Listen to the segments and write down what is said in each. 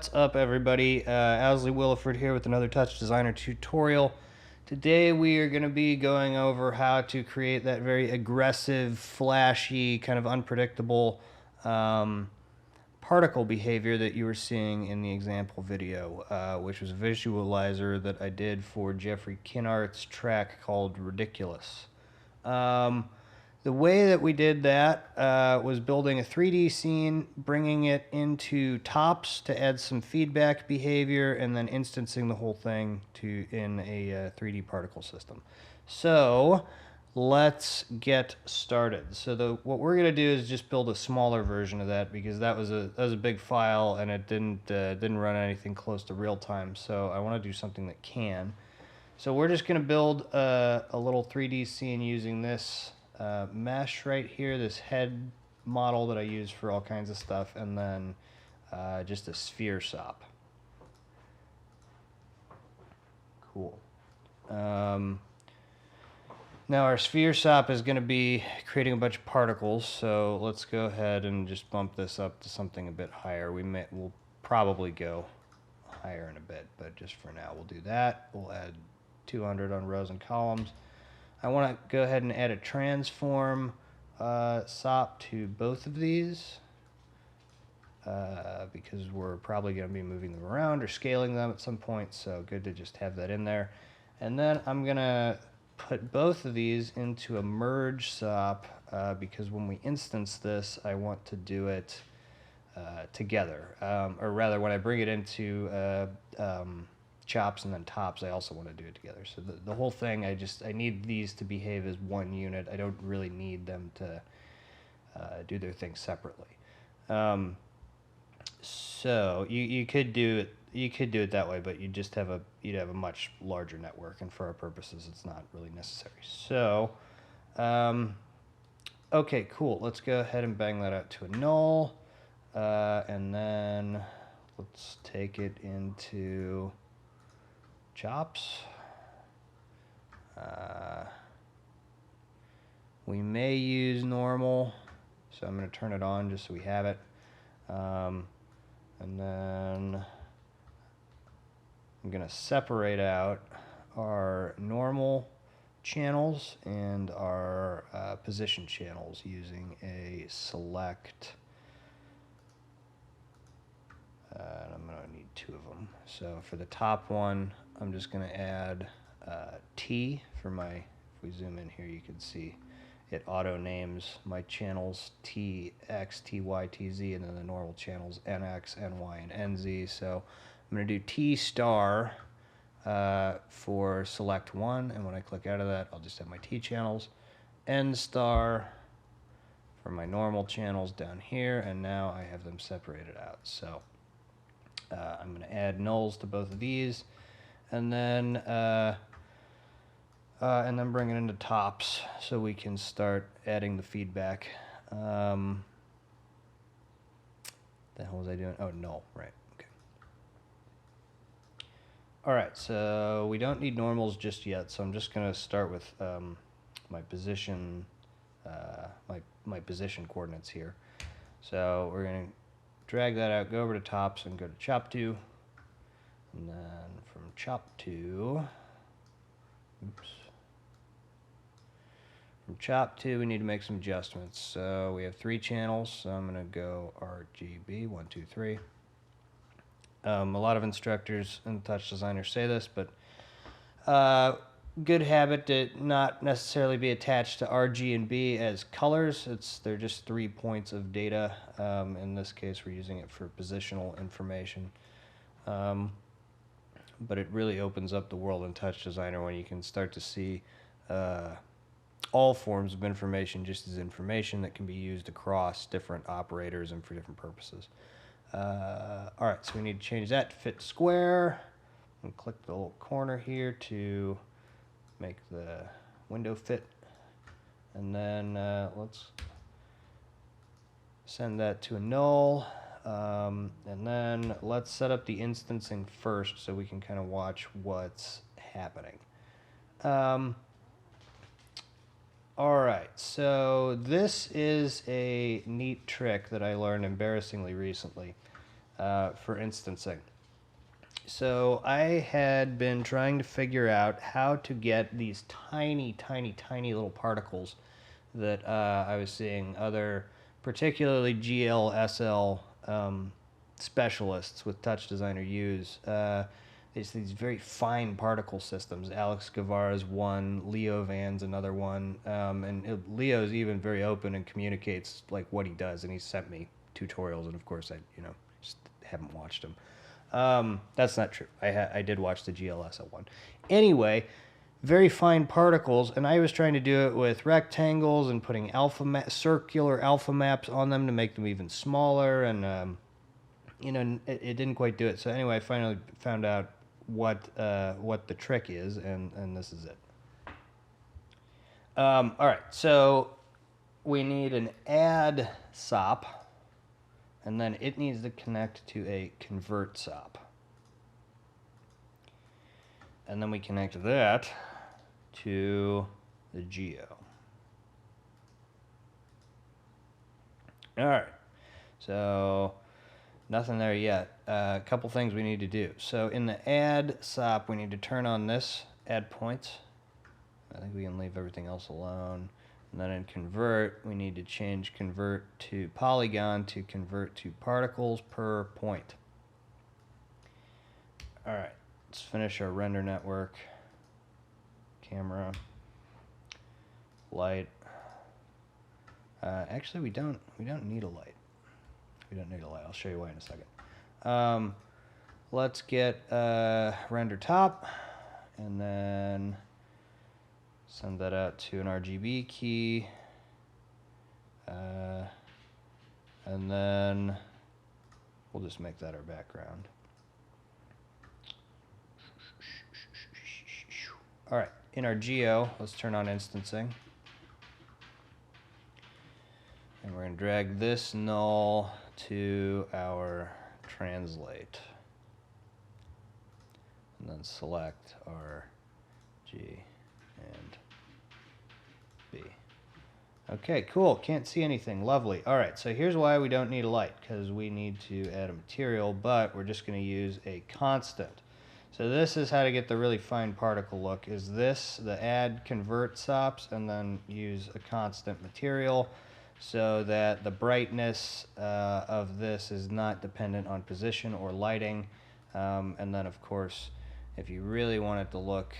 What's up, everybody? Owsley Williford here with another Touchdesigner tutorial. Today we are going to be going over how to create that very aggressive, flashy, kind of unpredictable particle behavior that you were seeing in the example video, which was a visualizer that I did for Jeffrey Kinart's track called Ridiculous. The way that we did that was building a 3D scene, bringing it into tops to add some feedback behavior, and then instancing the whole thing in a 3D particle system. So let's get started. So what we're going to do is just build a smaller version of that, because that was a big file and it didn't run anything close to real time. So I want to do something that can. So we're just going to build a little 3D scene using this mesh right here, this head model that I use for all kinds of stuff, and then just a sphere sop. Cool. Now our sphere sop is going to be creating a bunch of particles, so let's go ahead and just bump this up to something a bit higher. We'll probably go higher in a bit, but just for now we'll do that. We'll add 200 on rows and columns. I want to go ahead and add a transform SOP to both of these because we're probably going to be moving them around or scaling them at some point, so good to just have that in there. And then I'm going to put both of these into a merge SOP because when we instance this, I want to do it together. Or rather, when I bring it into chops and then tops, I also want to do it together. So the whole thing, I need these to behave as one unit. I don't really need them to do their thing separately. So you could do it that way, but you'd have a much larger network, and for our purposes, it's not really necessary. So okay, cool. Let's go ahead and bang that out to a null, and then let's take it into chops. We may use normal, so I'm going to turn it on just so we have it. And then I'm going to separate out our normal channels and our position channels using a select. And I'm going to need two of them. So for the top one, I'm just going to add T for my, if we zoom in here, you can see it auto names my channels TX, TY, TZ, and then the normal channels NX, NY, and NZ. So I'm going to do T star for select one, and when I click out of that, I'll just have my T channels. N star for my normal channels down here, and now I have them separated out. So I'm going to add nulls to both of these, and then bring it into tops so we can start adding the feedback. The hell was I doing? Oh, null, right. Okay. All right, so we don't need normals just yet, so I'm just going to start with my position, my position coordinates here. So we're going to drag that out, go over to tops, and go to chop to, and then from chop to, from chop to, we need to make some adjustments. So we have 3 channels, so I'm going to go RGB 1, 2, 3. A lot of instructors in Touchdesigner say this, but good habit to not necessarily be attached to RG and B as colors. They're just 3 points of data. In this case, we're using it for positional information. But it really opens up the world in Touchdesigner when you can start to see all forms of information just as information that can be used across different operators and for different purposes. All right, so we need to change that to fit square. And click the little corner here to make the window fit, and then let's send that to a null, and then let's set up the instancing first so we can kind of watch what's happening. All right, so this is a neat trick that I learned embarrassingly recently. for instancing. So I had been trying to figure out how to get these tiny, tiny, tiny little particles that I was seeing other, particularly GLSL specialists with Touchdesigner use. It's these very fine particle systems. Alex Guevara's one, Leo Van's another one, and Leo's even very open and communicates like what he does. And he sent me tutorials, and of course I, just haven't watched them. That's not true. I did watch the GLSL one. Anyway, very fine particles, and I was trying to do it with rectangles and putting circular alpha maps on them to make them even smaller, and it didn't quite do it. So anyway, I finally found out what the trick is, and this is it. All right, so we need an add SOP, and then it needs to connect to a convert SOP. And then we connect that to the geo. All right, so nothing there yet. A couple things we need to do. So in the add SOP, we need to turn on this add points. I think we can leave everything else alone. And then in convert, we need to change convert to polygon to convert to particles per point. All right, let's finish our render network. Camera, light. Actually, we don't need a light. We don't need a light. I'll show you why in a second. Let's get render top, and then send that out to an RGB key, and then we'll just make that our background. All right, in our geo, let's turn on instancing. And we're going to drag this null to our translate. And then select our G and B. Okay, cool. Can't see anything. Lovely. All right, so here's why we don't need a light, because we need to add a material, but we're just going to use a constant. So this is how to get the really fine particle look. Is this the add convert SOPs, and then use a constant material, so that the brightness of this is not dependent on position or lighting. And then, of course, if you really want it to look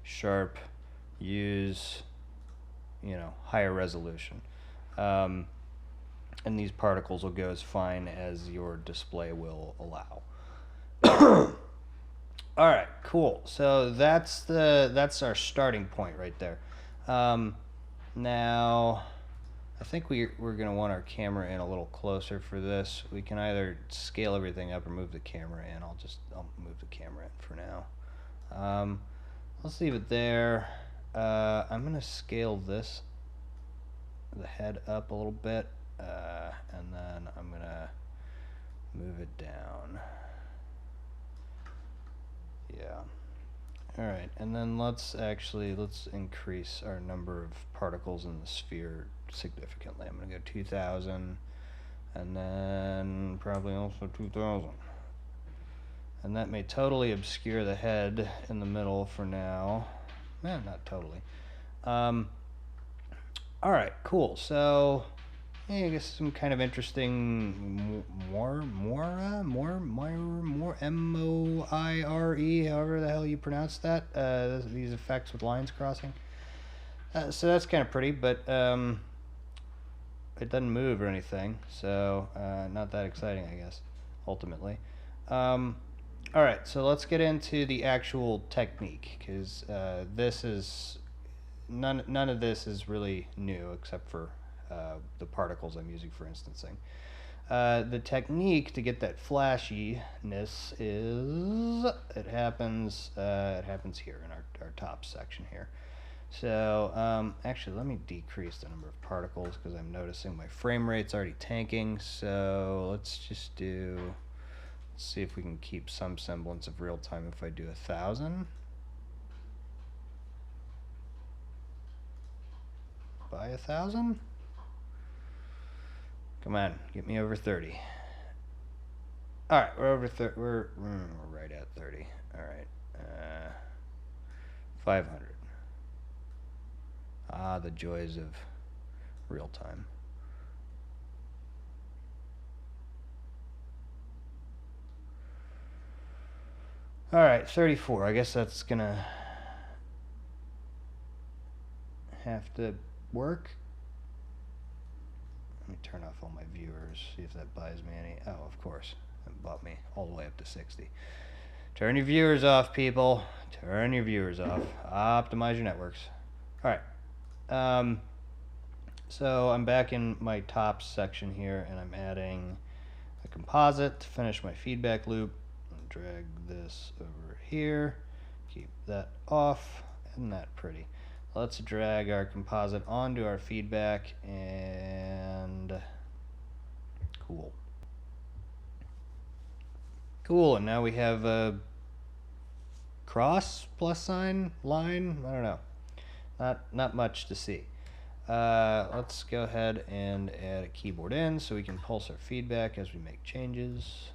sharp, use, higher resolution. And these particles will go as fine as your display will allow. All right, cool. So that's our starting point right there. Now, I think we're going to want our camera in a little closer for this. We can either scale everything up or move the camera in. I'll move the camera in for now. Let's leave it there. I'm going to scale the head up a little bit, and then I'm going to move it down. Yeah. All right, and then let's increase our number of particles in the sphere significantly. I'm going to go 2,000, and then probably also 2,000. And that may totally obscure the head in the middle for now. Not totally. All right, cool. So, I guess some kind of interesting more M-O-I-R-E, however the hell you pronounce that. These effects with lines crossing. So that's kind of pretty, but it doesn't move or anything, so not that exciting, I guess, ultimately. All right, so let's get into the actual technique, because this is none of this is really new except for the particles I'm using for instancing. The technique to get that flashiness is it happens here in our top section here. So actually, let me decrease the number of particles because I'm noticing my frame rate's already tanking. So let's just see if we can keep some semblance of real time if I do 1,000. By 1,000? Come on, get me over 30. All right, we're over. We're right at 30. All right, 500. Ah, the joys of real time. All right, 34. I guess that's gonna have to work. Let me turn off all my viewers, see if that buys me any. Oh, of course, it bought me all the way up to 60. Turn your viewers off, people. Turn your viewers off. Optimize your networks. All right. So I'm back in my top section here, and I'm adding a composite to finish my feedback loop. Drag this over here. Keep that off. Isn't that pretty? Let's drag our composite onto our feedback, and cool. Cool, and now we have a cross, plus sign, line. I don't know. Not much to see. Let's go ahead and add a keyboard in so we can pulse our feedback as we make changes.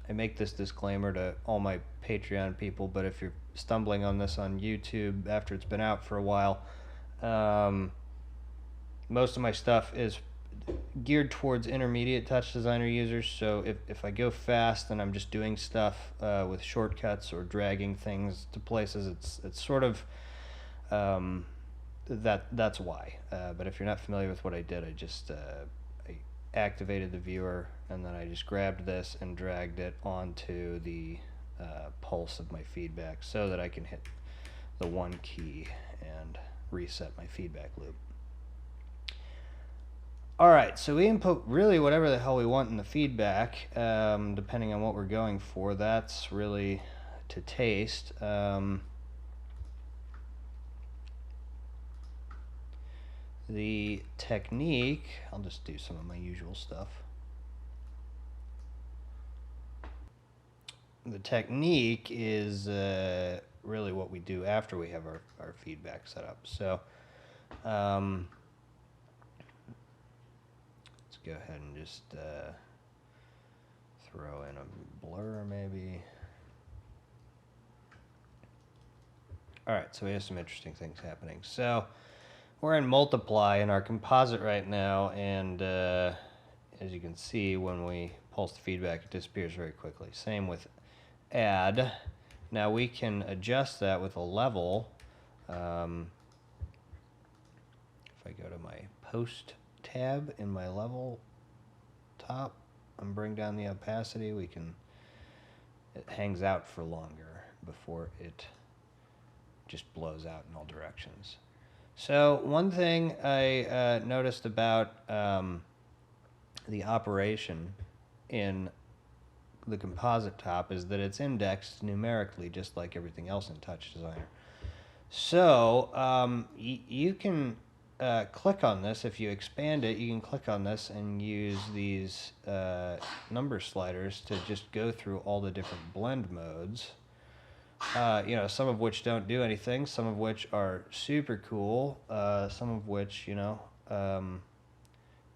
I make this disclaimer to all my Patreon people, but if you're stumbling on this on YouTube after it's been out for a while, most of my stuff is geared towards intermediate Touchdesigner users. So if I go fast and I'm just doing stuff with shortcuts or dragging things to places, it's sort of that's why. But if you're not familiar with what I did, I just I activated the viewer, and then I just grabbed this and dragged it onto the pulse of my feedback so that I can hit the one key and reset my feedback loop. Alright, so we input really whatever the hell we want in the feedback, depending on what we're going for. That's really to taste. The technique, I'll just do some of my usual stuff. The technique is really what we do after we have our feedback set up. So let's go ahead and just throw in a blur maybe. Alright, so we have some interesting things happening. So we're in multiply in our composite right now, and as you can see, when we pulse the feedback, it disappears very quickly. Same with add. Now we can adjust that with a level. If I go to my post tab in my level top and bring down the opacity, it hangs out for longer before it just blows out in all directions. So one thing I noticed about the operation in the composite top is that it's indexed numerically just like everything else in Touchdesigner. So you can click on this. If you expand it, you can click on this and use these number sliders to just go through all the different blend modes. Some of which don't do anything, some of which are super cool, some of which,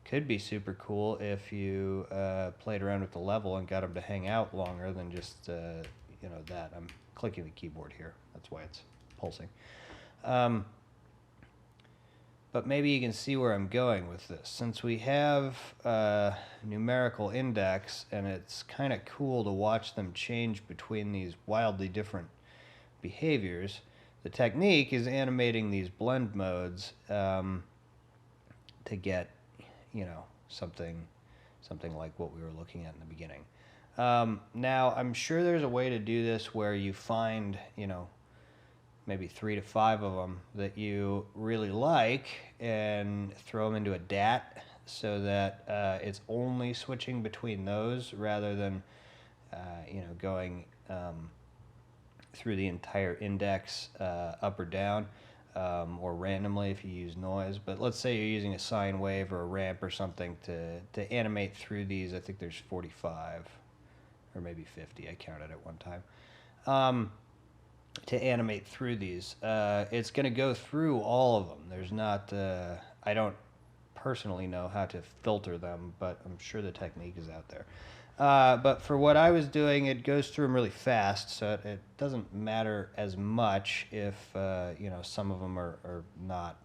could be super cool if you played around with the level and got them to hang out longer than just, that. I'm clicking the keyboard here. That's why it's pulsing. But maybe you can see where I'm going with this. Since we have a numerical index, and it's kind of cool to watch them change between these wildly different behaviors, the technique is animating these blend modes to get, something like what we were looking at in the beginning. Now, I'm sure there's a way to do this where you find, maybe 3 to 5 of them that you really like and throw them into a DAT so that it's only switching between those rather than, going through the entire index up or down, or randomly if you use noise. But let's say you're using a sine wave or a ramp or something to animate through these. I think there's 45 or maybe 50. I counted at one time. to animate through these. It's going to go through all of them. There's not, I don't personally know how to filter them, but I'm sure the technique is out there. But for what I was doing, it goes through them really fast, so it doesn't matter as much if some of them are not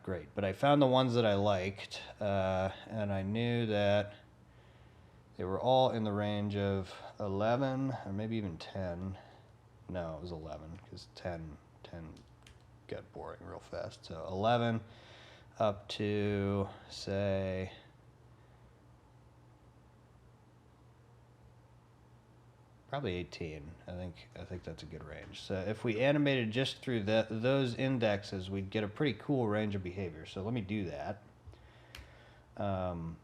great. But I found the ones that I liked, and I knew that they were all in the range of 11 or maybe even 10. No, it was 11 because 10 got boring real fast. So 11 up to, say, probably 18. I think that's a good range. So if we animated just through those indexes, we'd get a pretty cool range of behavior. So let me do that. Now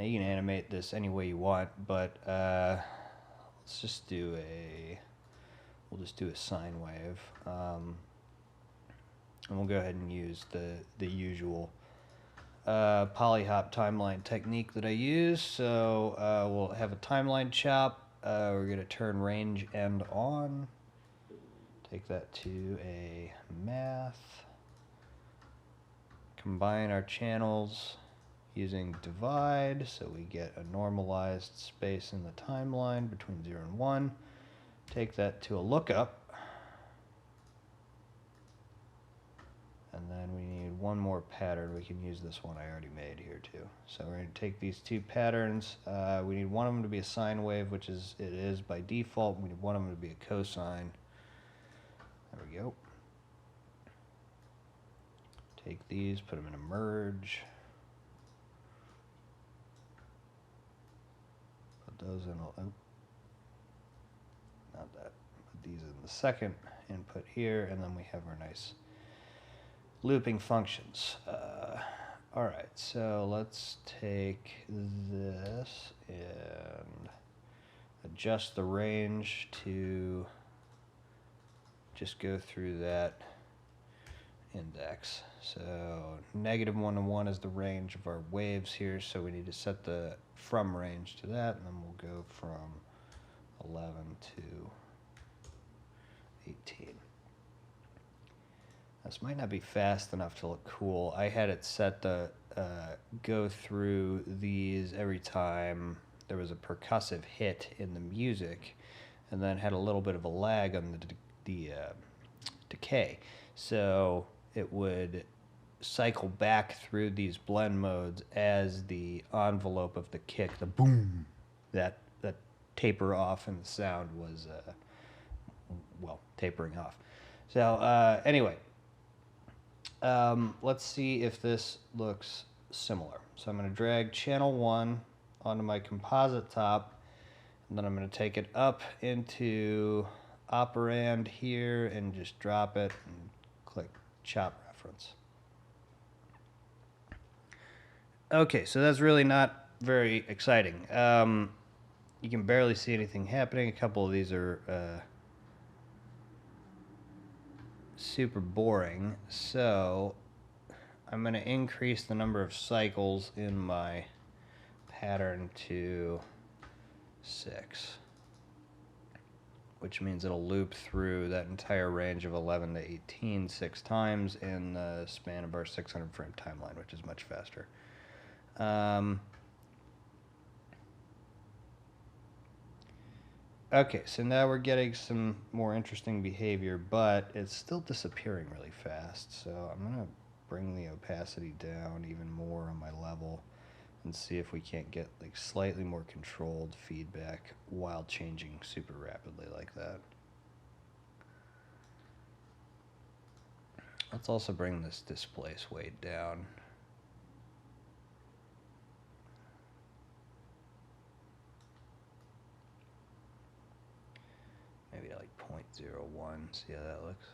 you can animate this any way you want, but let's just do we'll just do a sine wave. And we'll go ahead and use the usual polyhop timeline technique that I use. So we'll have a timeline chop. We're going to turn range end on. Take that to a math. Combine our channels using divide, so we get a normalized space in the timeline between 0 and 1. Take that to a lookup. And then we need one more pattern. We can use this one I already made here too. So we're going to take these two patterns. We need one of them to be a sine wave, which it is by default. We need one of them to be a cosine. There we go. Take these, put them in a merge. Put those in a, not that. Put these in the second input here, and then we have our nice looping functions. All right, so let's take this and adjust the range to just go through that index. So -1 and 1 is the range of our waves here, so we need to set the from range to that, and then we'll go from 11 to 18. This might not be fast enough to look cool. I had it set to go through these every time there was a percussive hit in the music, and then had a little bit of a lag on the decay. So it would cycle back through these blend modes as the envelope of the kick, the boom, that taper off, and the sound was, tapering off. So anyway, let's see if this looks similar. So I'm going to drag channel 1 onto my composite top, and then I'm going to take it up into operand here and just drop it and click chop reference. Okay, so that's really not very exciting. You can barely see anything happening. A couple of these are super boring, so I'm going to increase the number of cycles in my pattern to 6, which means it'll loop through that entire range of 11 to 18 6 times in the span of our 600 frame timeline, which is much faster. Okay, so now we're getting some more interesting behavior, but it's still disappearing really fast. So I'm going to bring the opacity down even more on my level and see if we can't get like slightly more controlled feedback while changing super rapidly like that. Let's also bring this displace weight down. Maybe like 0.01, see how that looks.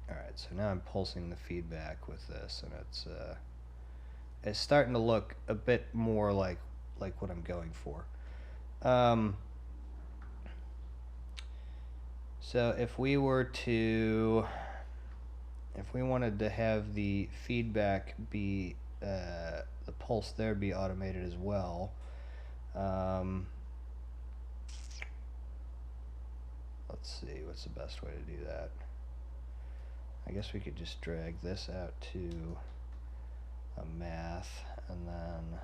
Alright, so now I'm pulsing the feedback with this, and it's starting to look a bit more like what I'm going for. So if we were to if we wanted to have the feedback be, the pulse there be automated as well, let's see, what's the best way to do that? I guess we could just drag this out to a math, and then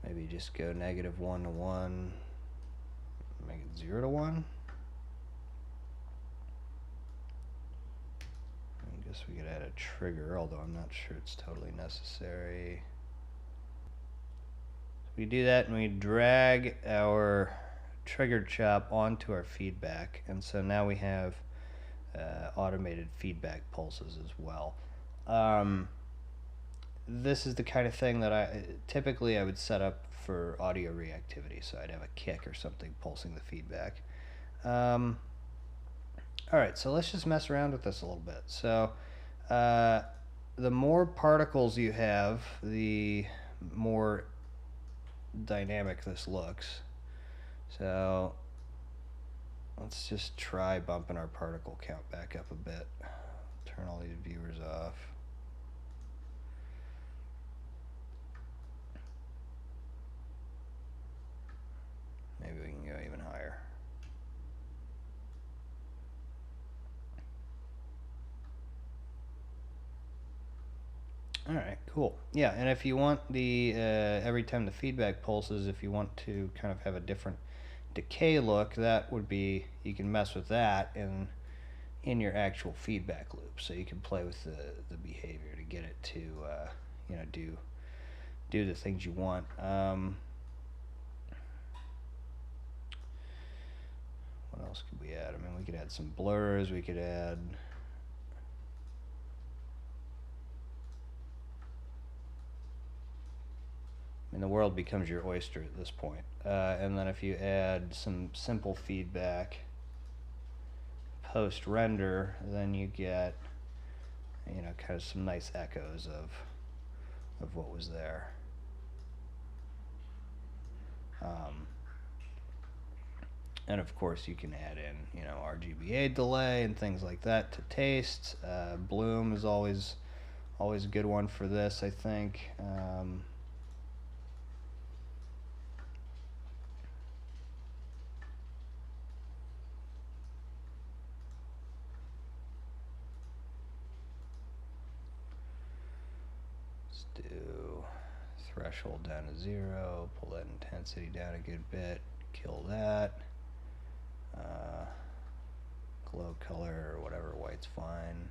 maybe just go -1 to 1, make it 0 to 1. I guess we could add a trigger, although I'm not sure it's totally necessary. We do that and we drag our trigger chop onto our feedback, and so now we have automated feedback pulses as well. This is the kind of thing that I would set up for audio reactivity, so I'd have a kick or something pulsing the feedback. Alright, so let's just mess around with this a little bit. So the more particles you have, the more dynamic this looks. So let's just try bumping our particle count back up a bit. Turn all these viewers off. Maybe we can go even higher. Alright, cool. Yeah, and if you want the, every time the feedback pulses, if you want to kind of have a different decay look, that would be, you can mess with that in your actual feedback loop. So you can play with the behavior to get it to, you know, do the things you want. What else could we add? I mean, we could add some blurs, we could add... I mean, the world becomes your oyster at this point. And then if you add some simple feedback post-render, then you get, you know, kind of some nice echoes of what was there. And of course you can add in, you know, RGBA delay and things like that to taste. Bloom is always a good one for this, I think. Let's do threshold down to 0, pull that intensity down a good bit, kill that. Glow color or whatever, white's fine.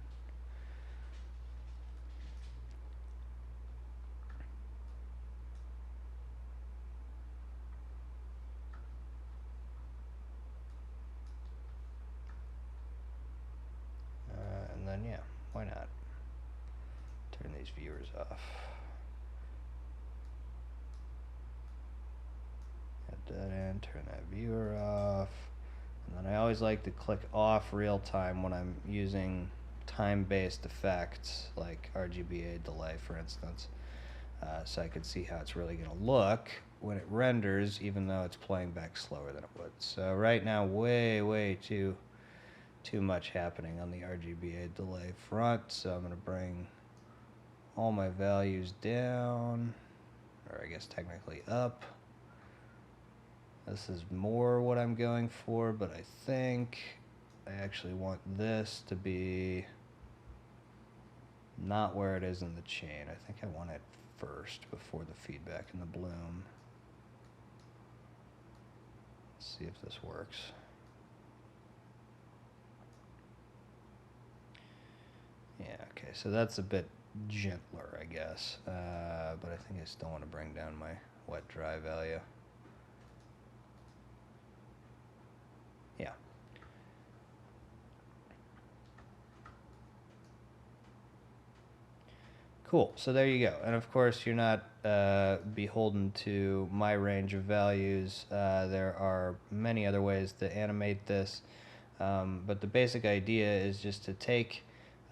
And then, yeah, why not? Turn these viewers off. Add that in, turn that viewer off. And then I always like to click off real time when I'm using time-based effects, like RGBA delay, for instance, so I can see how it's really going to look when it renders, even though it's playing back slower than it would. So right now, way too much happening on the RGBA delay front, so I'm going to bring all my values down, or I guess technically up. This is more what I'm going for, but I think I actually want this to be not where it is in the chain. I think I want it first before the feedback and the bloom. Let's see if this works. Yeah, okay, so that's a bit gentler, I guess, but I think I still want to bring down my wet dry value. Yeah. Cool, so there you go. And of course you're not beholden to my range of values. There are many other ways to animate this, but the basic idea is just to take,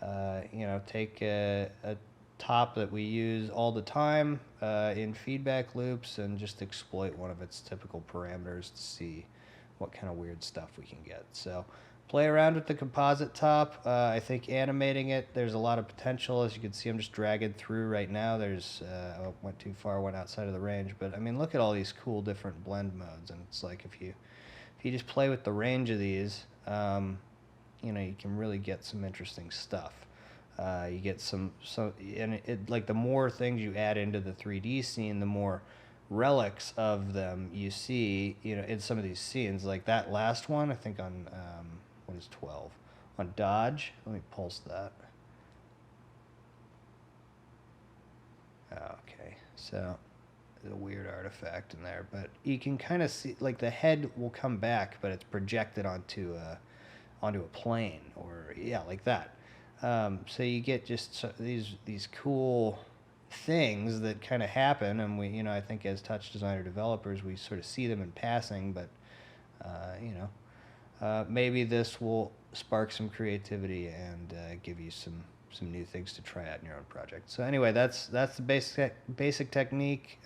you know, take a top that we use all the time in feedback loops and just exploit one of its typical parameters to see what kind of weird stuff we can get. So Play around with the composite top. I think animating it, there's a lot of potential. As you can see, I'm just dragging through right now. There's, went too far, went outside of the range. But I mean, look at all these cool different blend modes. And it's like if you just play with the range of these, you know, you can really get some interesting stuff. You get and like the more things you add into the 3D scene, the more relics of them you see, you know, in some of these scenes. Like that last one, I think on, what is 12? On Dodge, let me pulse that. Okay, so there's a weird artifact in there, but you can kind of see, like the head will come back, but it's projected onto a plane, or yeah, like that. So you get just these cool things that kind of happen, and we, you know, I think as Touchdesigner developers, we sort of see them in passing, but you know, maybe this will spark some creativity and give you some new things to try out in your own project. So anyway, that's the basic technique.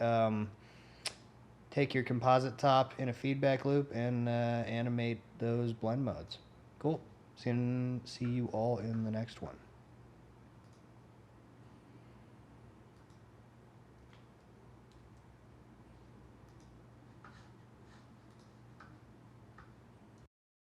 Take your composite top in a feedback loop and animate those blend modes. Cool. See you all in the next one.